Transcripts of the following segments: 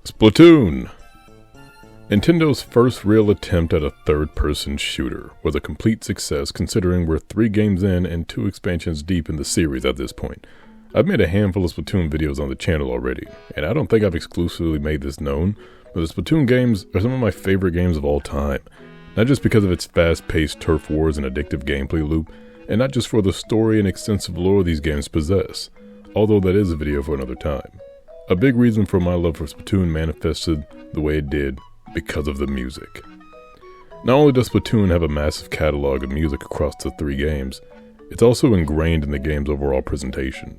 Splatoon! Nintendo's first real attempt at a third-person shooter was a complete success considering we're 3 games in and 2 expansions deep in the series at this point. I've made a handful of Splatoon videos on the channel already, and I don't think I've exclusively made this known, but the Splatoon games are some of my favorite games of all time. Not just because of its fast-paced turf wars and addictive gameplay loop, and not just for the story and extensive lore these games possess, although that is a video for another time. A big reason for my love for Splatoon manifested the way it did because of the music. Not only does Splatoon have a massive catalog of music across the 3 games, it's also ingrained in the game's overall presentation.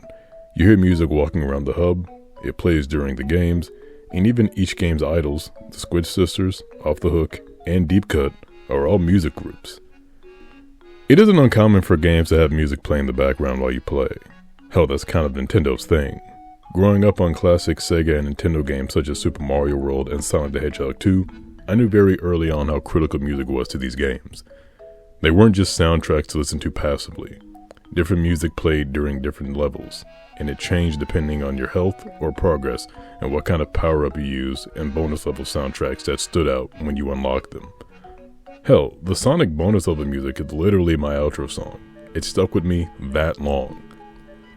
You hear music walking around the hub, it plays during the games, and even each game's idols, the Squid Sisters, Off the Hook, and Deep Cut, are all music groups. It isn't uncommon for games to have music play in the background while you play. Hell, that's kind of Nintendo's thing. Growing up on classic Sega and Nintendo games such as Super Mario World and Sonic the Hedgehog 2, I knew very early on how critical music was to these games. They weren't just soundtracks to listen to passively. Different music played during different levels, and it changed depending on your health or progress and what kind of power-up you used and bonus level soundtracks that stood out when you unlocked them. Hell, the Sonic bonus level music is literally my outro song. It stuck with me that long.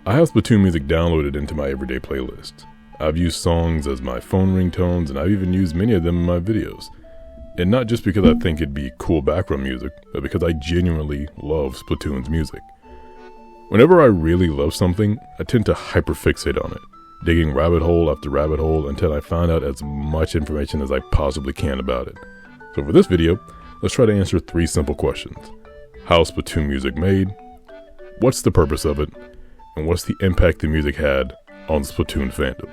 I have Splatoon music downloaded into my everyday playlist. I've used songs as my phone ringtones, and I've even used many of them in my videos. And not just because I think it'd be cool background music, but because I genuinely love Splatoon's music. Whenever I really love something, I tend to hyperfixate on it, digging rabbit hole after rabbit hole until I find out as much information as I possibly can about it. So for this video, let's try to answer 3 simple questions. How's Splatoon music made? What's the purpose of it? And what's the impact the music had on the Splatoon fandom?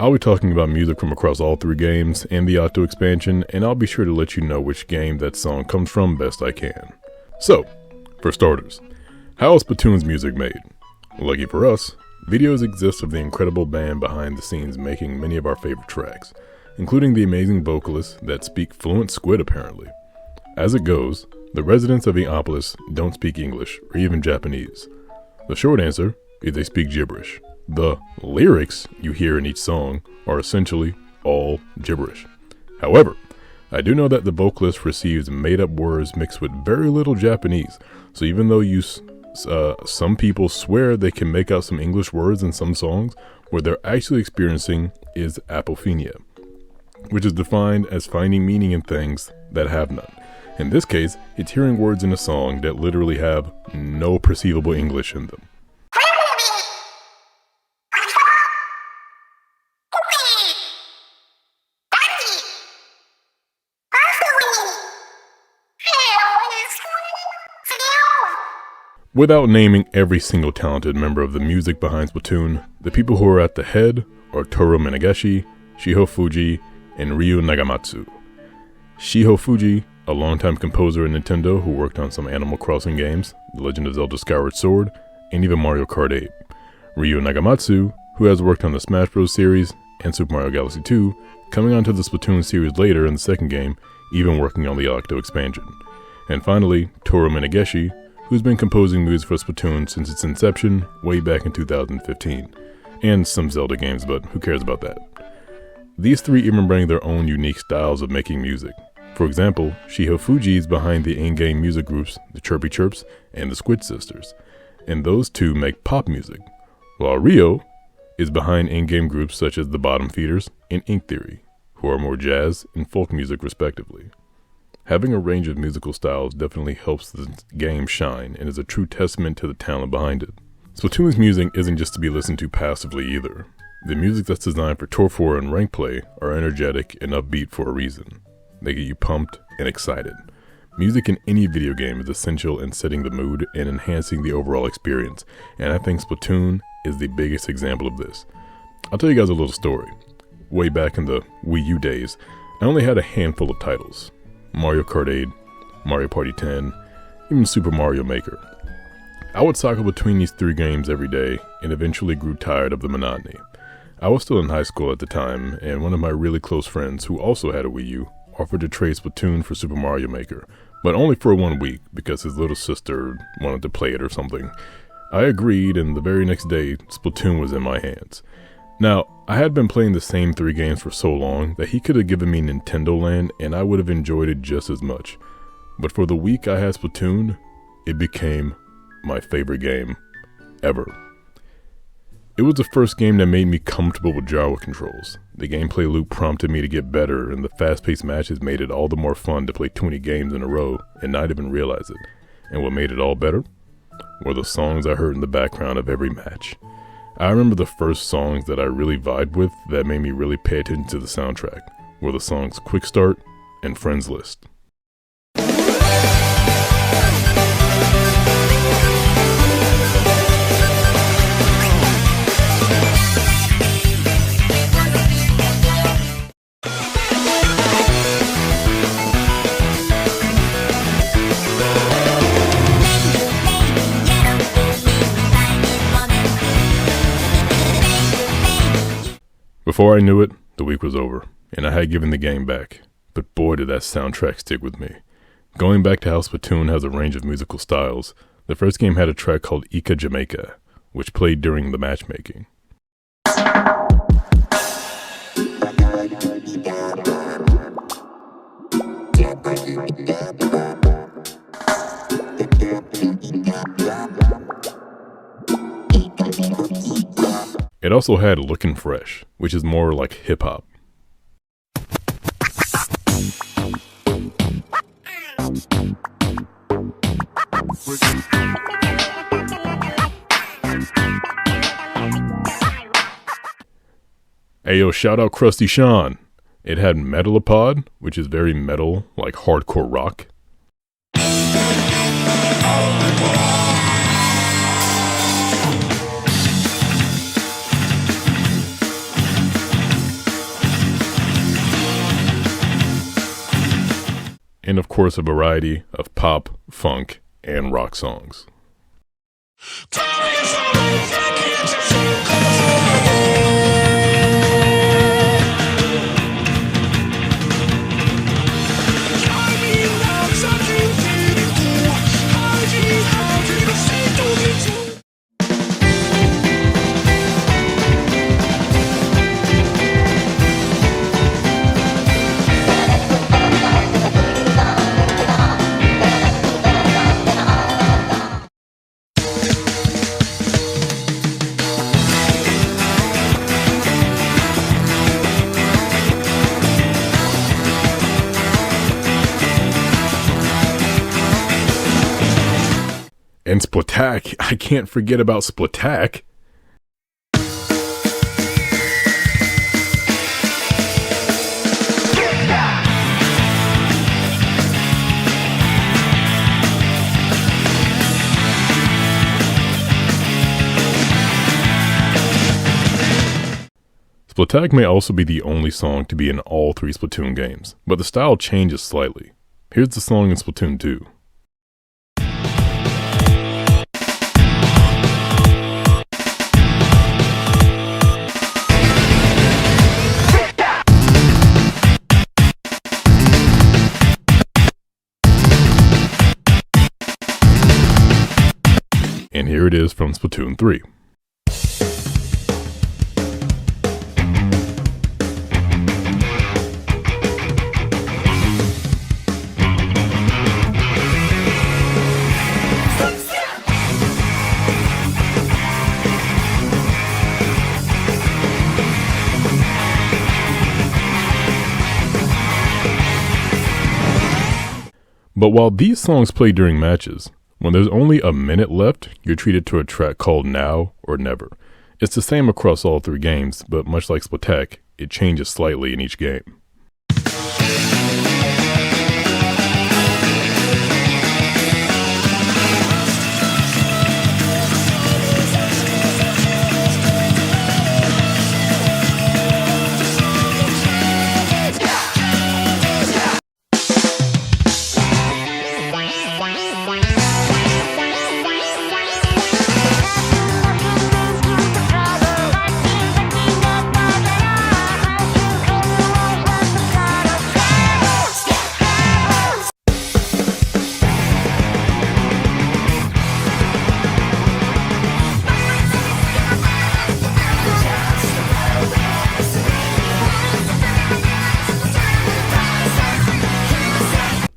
I'll be talking about music from across all 3 games and the Octo expansion, and I'll be sure to let you know which game that song comes from best I can. So, for starters, how is Splatoon's music made? Lucky for us, videos exist of the incredible band behind the scenes making many of our favorite tracks, including the amazing vocalists that speak fluent Squid apparently. As it goes, the residents of Eopolis don't speak English or even Japanese. The short answer is they speak gibberish. The lyrics you hear in each song are essentially all gibberish. However, I do know that the vocalist receives made-up words mixed with very little Japanese, so even though some people swear they can make out some English words in some songs, what they're actually experiencing is apophenia, which is defined as finding meaning in things that have none. In this case, it's hearing words in a song that literally have no perceivable English in them. Without naming every single talented member of the music behind Splatoon, the people who are at the head are Toru Minegishi, Shiho Fuji, and Ryu Nagamatsu. Shiho Fuji, a longtime composer at Nintendo who worked on some Animal Crossing games, The Legend of Zelda Skyward Sword, and even Mario Kart 8. Ryu Nagamatsu, who has worked on the Smash Bros. Series and Super Mario Galaxy 2, coming onto the Splatoon series later in the second game, even working on the Octo expansion. And finally, Toru Minegishi, who's been composing music for Splatoon since its inception way back in 2015, and some Zelda games, but who cares about that. These 3 even bring their own unique styles of making music. For example, Shiho Fuji is behind the in-game music groups, the Chirpy Chirps and the Squid Sisters, and those 2 make pop music, while Ryo is behind in-game groups such as the Bottom Feeders and Ink Theory, who are more jazz and folk music respectively. Having a range of musical styles definitely helps the game shine and is a true testament to the talent behind it. Splatoon's music isn't just to be listened to passively either. The music that's designed for turf war and rank play are energetic and upbeat for a reason. They get you pumped and excited. Music in any video game is essential in setting the mood and enhancing the overall experience, and I think Splatoon is the biggest example of this. I'll tell you guys a little story. Way back in the Wii U days, I only had a handful of titles. Mario Kart 8, Mario Party 10, even Super Mario Maker. I would cycle between these 3 games every day and eventually grew tired of the monotony. I was still in high school at the time, and one of my really close friends who also had a Wii U offered to trade Splatoon for Super Mario Maker, but only for 1 week because his little sister wanted to play it or something. I agreed, and the very next day, Splatoon was in my hands. Now, I had been playing the same 3 games for so long that he could have given me Nintendo Land and I would have enjoyed it just as much. But for the week I had Splatoon, it became my favorite game ever. It was the first game that made me comfortable with gyro controls. The gameplay loop prompted me to get better, and the fast-paced matches made it all the more fun to play 20 games in a row and not even realize it. And what made it all better were the songs I heard in the background of every match. I remember the first songs that I really vibed with that made me really pay attention to the soundtrack were the songs Quick Start and Friends List. Before I knew it, the week was over, and I had given the game back. But boy did that soundtrack stick with me. Going back to how Splatoon has a range of musical styles, the first game had a track called Ika Jamaica, which played during the matchmaking. It also had Lookin' Fresh, which is more like hip-hop. Ayo, shout out Krusty Sean. It had Metalopod, which is very metal, like hardcore rock. And of course a variety of pop, funk, and rock songs. And Splatak, I can't forget about Splatak. Splatak may also be the only song to be in all 3 Splatoon games, but the style changes slightly. Here's the song in Splatoon 2. And here it is from Splatoon 3. But while these songs play during matches, when there's only a minute left, you're treated to a track called Now or Never. It's the same across all 3 games, but much like Splatak, it changes slightly in each game.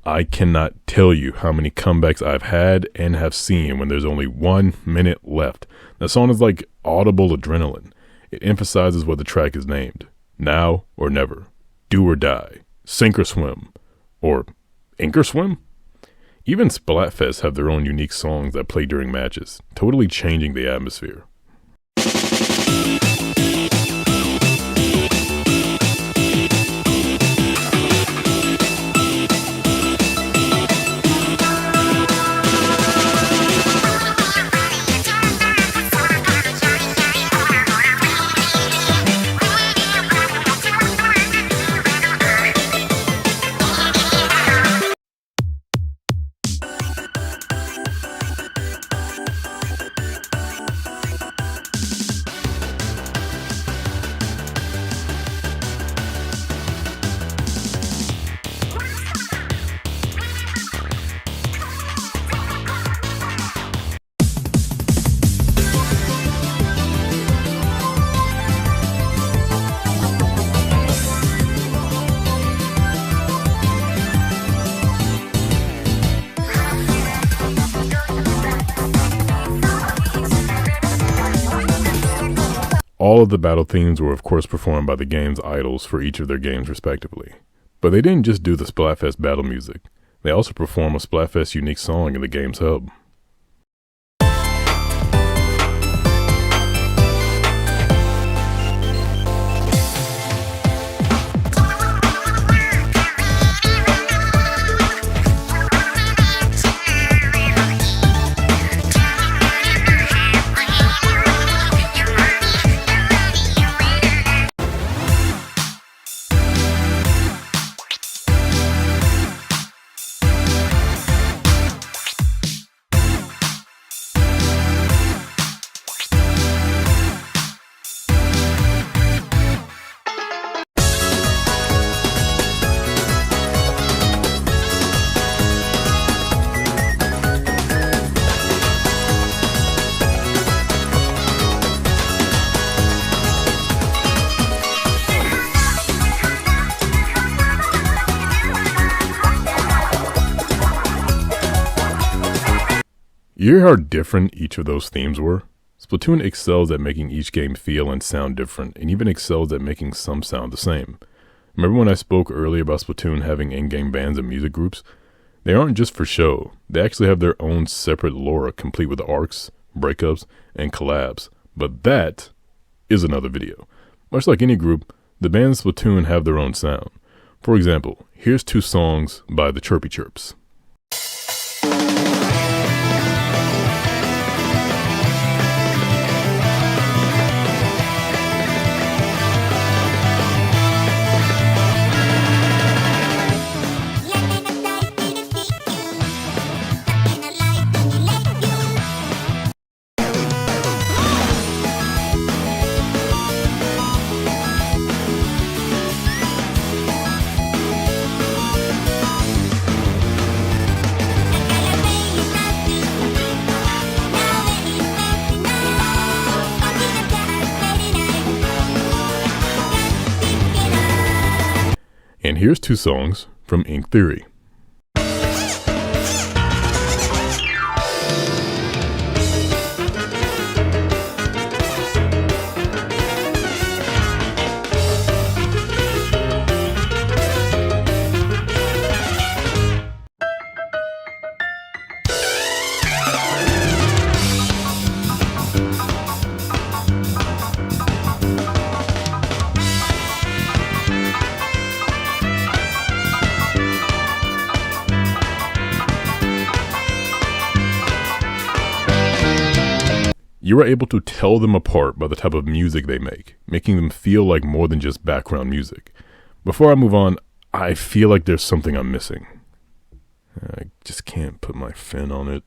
I cannot tell you how many comebacks I've had and have seen when there's only 1 minute left. The song is like audible adrenaline. It emphasizes what the track is named. Now or never. Do or die. Sink or swim. Or ink or swim? Even Splatfests have their own unique songs that play during matches, totally changing the atmosphere. All of the battle themes were of course performed by the game's idols for each of their games respectively. But they didn't just do the Splatfest battle music, they also perform a Splatfest unique song in the game's hub. You hear how different each of those themes were? Splatoon excels at making each game feel and sound different, and even excels at making some sound the same. Remember when I spoke earlier about Splatoon having in-game bands and music groups? They aren't just for show, they actually have their own separate lore complete with arcs, breakups, and collabs. But that is another video. Much like any group, the bands Splatoon have their own sound. For example, here's 2 songs by the Chirpy Chirps. And here's 2 songs from Ink Theory. You are able to tell them apart by the type of music they make, making them feel like more than just background music. Before I move on, I feel like there's something I'm missing. I just can't put my fin on it.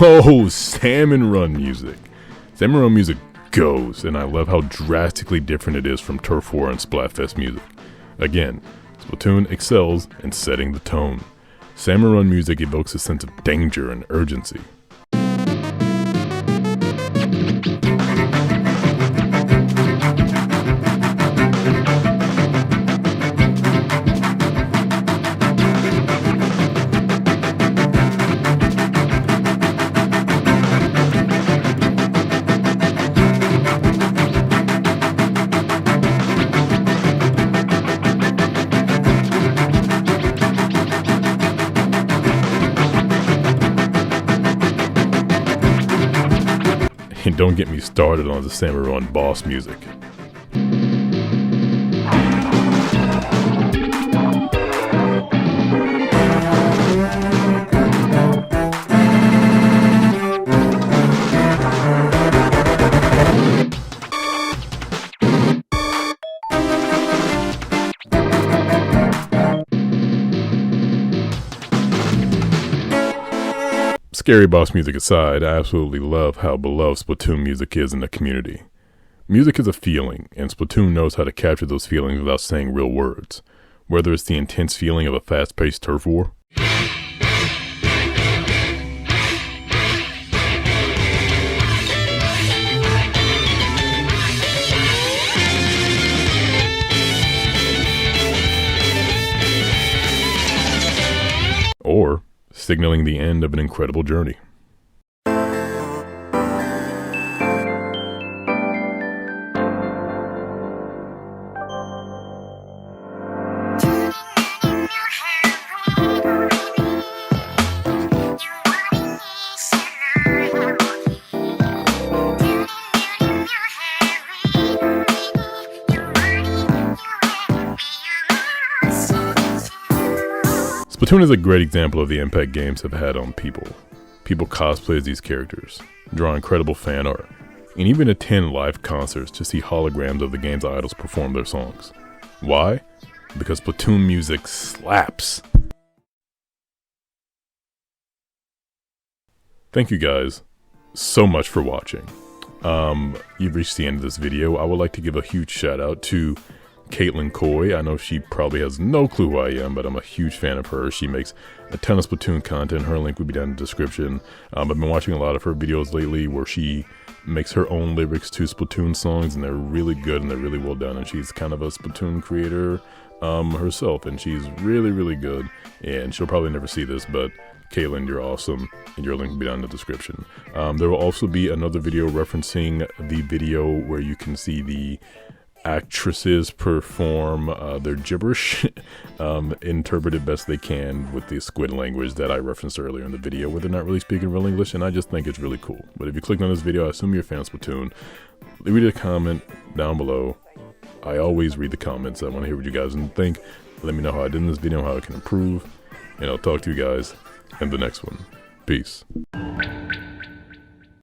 Oh, Salmon Run music. Salmon Run music goes, and I love how drastically different it is from Turf War and Splatfest music. Again, Splatoon excels in setting the tone. Salmon Run music evokes a sense of danger and urgency. And don't get me started on the Samurai boss music. Scary boss music aside, I absolutely love how beloved Splatoon music is in the community. Music is a feeling, and Splatoon knows how to capture those feelings without saying real words. Whether it's the intense feeling of a fast-paced turf war, or signaling the end of an incredible journey. Splatoon is a great example of the impact games have had on people. People cosplay as these characters, draw incredible fan art, and even attend live concerts to see holograms of the game's idols perform their songs. Why? Because Splatoon music slaps! Thank you guys so much for watching. You've reached the end of this video. I would like to give a huge shout out to Caitlin Coy. I know she probably has no clue who I am, but I'm a huge fan of her. She makes a ton of Splatoon content. Her link will be down in the description. I've been watching a lot of her videos lately where she makes her own lyrics to Splatoon songs, and they're really good and they're really well done. And she's kind of a Splatoon creator herself, and she's really, really good. And she'll probably never see this, but Caitlin, you're awesome, and your link will be down in the description. There will also be another video referencing the video where you can see the actresses perform their gibberish, interpreted best they can with the squid language that I referenced earlier in the video, where they're not really speaking real English, and I just think it's really cool. But if you clicked on this video, I assume you're a fan of Splatoon. Leave me a comment down below. I always read the comments. I want to hear what you guys think. Let me know how I did in this video, how I can improve, and I'll talk to you guys in the next one. Peace.